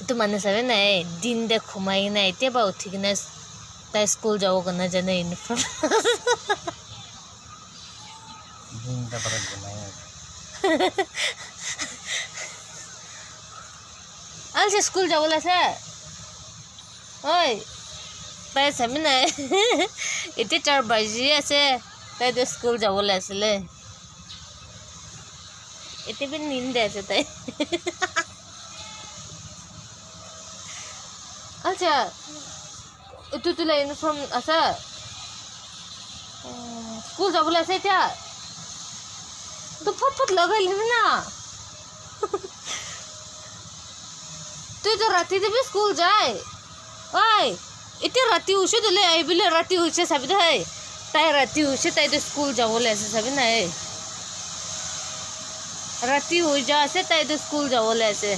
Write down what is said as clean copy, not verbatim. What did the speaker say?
তো মানে চাবে নাই দিন দে ঘুমাই কিনে এতিয়া বা উঠি কিনে তাই স্কুল যাব কাৰণে জানে ইউনিফৰ্ম আলছে স্কুল যাবলৈ আছে ঐ তাই চাবি নাই এতিয়া 4 বাজি আছে তাইতো স্কুল যাবলৈ আছিলে এতিয়া পিন নিন্দে আছে তাই আচ্ছা এইটো তোলা ইউনিফৰ্ম আছে স্কুল যাবলৈ আছে এতিয়া তো ফট লগাই লিবি না তুই তো রাতে দিবি স্কুল যায় ওই এতিয়া রাতি উঠে দিলে আইবিলে রাতি উঠে চাবি দেই তাই রাতি উঠে তাই তো স্কুল যাবলৈ আছে চাবি নাই রাতি হৈ যা আছে তাই তো স্কুল যাবলৈ আছে